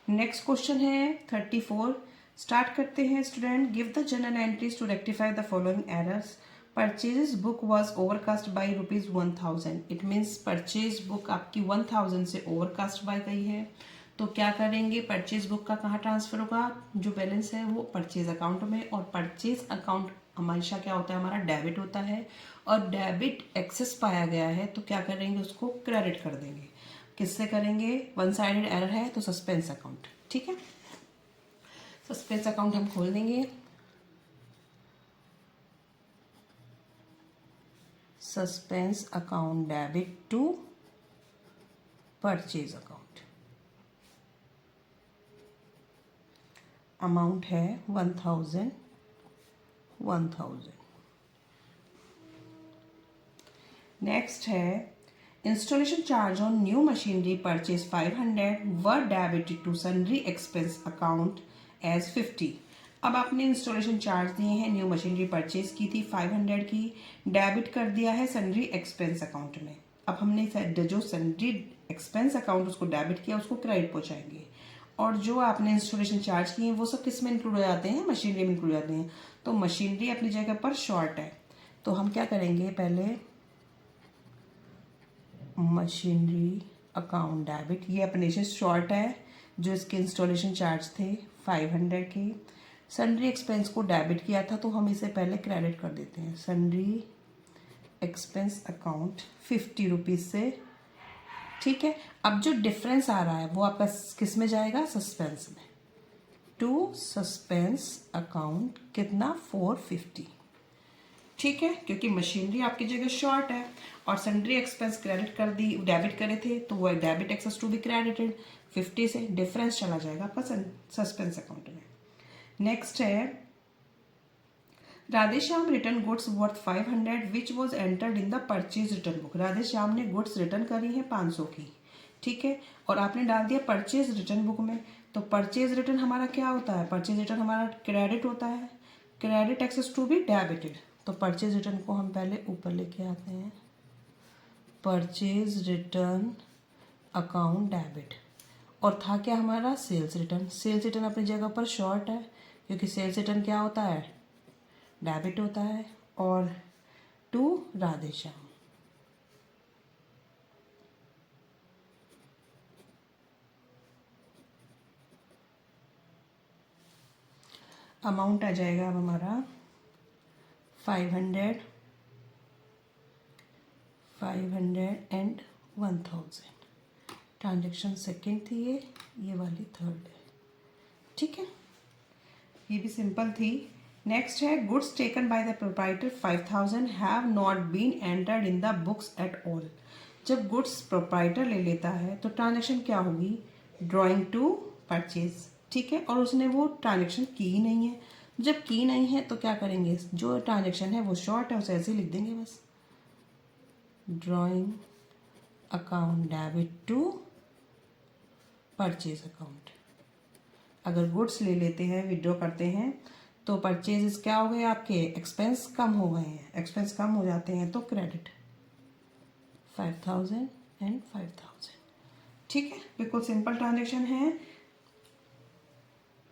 Next question है 34। Start करते हैं student. Give the journal entries to rectify the following errors. Purchase book was overcast by ₹1000। It means purchase book आपकी 1000 से overcast bye गई है। तो क्या करेंगे, परचेज बुक का कहाँ ट्रांसफर होगा, जो बैलेंस है वो परचेज अकाउंट में। और परचेज अकाउंट हमेशा क्या होता है, हमारा डेबिट होता है। और डेबिट एक्सेस पाया गया है तो क्या करेंगे, उसको क्रेडिट कर देंगे। किससे करेंगे, वन साइडेड एरर है तो सस्पेंस अकाउंट। ठीक है, सस्पेंस अकाउंट हम खोल देंगे। Suspense account debit to purchase account. Amount है 1000। नेक्स्ट है installation charge on new machinery purchase 500 were debited to sundry expense account as 50। अब आपने इंस्टॉलेशन चार्ज दिए हैं, न्यू मशीनरी परचेज की थी 500 की, डेबिट कर दिया है सन्ड्री एक्सपेंस अकाउंट में। अब हमने जो सन्ड्री एक्सपेंस अकाउंट उसको डेबिट किया, उसको क्रेडिट पहुंचाएंगे। और जो आपने इंस्टॉलेशन चार्ज किए हैं वो सब किस में इंक्लूड हो जाते हैं, मशीनरी में इंक्लूड हो जाते हैं। तो मशीनरी अपनी जगह पर शॉर्ट है, तो हम क्या करेंगे, पहले मशीनरी अकाउंट डेबिट, ये अपने से शॉर्ट है, जो इसके इंस्टॉलेशन चार्ज थे 500 के। सन्ड्री एक्सपेंस को डेबिट किया था तो हम इसे पहले क्रेडिट कर देते हैं। सन्ड्री एक्सपेंस अकाउंट 50 रुपीज़ से। ठीक है, अब जो डिफरेंस आ रहा है वो आपका किस में जाएगा, सस्पेंस में। टू सस्पेंस अकाउंट कितना, 450। ठीक है, क्योंकि मशीनरी आपकी जगह शॉर्ट है और सन्ड्री एक्सपेंस क्रेडिट कर दी, डेबिट करे थे तो वो debit excess to be credited 50 से, डिफरेंस चला जाएगा आपका सस्पेंस अकाउंट में। नेक्स्ट है Radheshyam return goods worth 500 which was entered in the purchase return book. Radheshyam ने गुड्स रिटर्न करी है 500 की। ठीक है, और आपने डाल दिया परचेज रिटर्न बुक में। तो परचेज रिटर्न हमारा क्या होता है, परचेज रिटर्न हमारा क्रेडिट होता है, credit excess to be debited. तो परचेज रिटर्न को हम पहले ऊपर लेके आते हैं, परचेज रिटर्न अकाउंट डेबिट। और था क्या हमारा, सेल्स रिटर्न। सेल्स रिटर्न अपनी जगह पर शॉर्ट है, क्योंकि सेल्स रिटर्न क्या होता है, डेबिट होता है। और टू राधेश्याम। अमाउंट आ जाएगा अब हमारा 500 एंड 1000। ट्रांजेक्शन सेकेंड थी ये वाली थर्ड है। ठीक है, ये भी सिंपल थी। नेक्स्ट है goods taken by the proprietor 5000 have not been entered in the books at all. जब गुड्स प्रोप्राइटर ले लेता है तो ट्रांजेक्शन क्या होगी, ड्राइंग टू परचेज। ठीक है, और उसने वो ट्रांजेक्शन की ही नहीं है। जब की नहीं है तो क्या करेंगे, जो ट्रांजेक्शन है वो शॉर्ट है, उसे ऐसे ही लिख देंगे बस, drawing account debit to purchase account. अगर गुड्स ले लेते हैं, विड्रॉ करते हैं, तो परचेजेस क्या हो गए आपके, एक्सपेंस कम हो गए हैं। एक्सपेंस कम हो जाते हैं तो क्रेडिट 5000 एंड 5000। ठीक है, बिल्कुल सिंपल ट्रांजेक्शन है।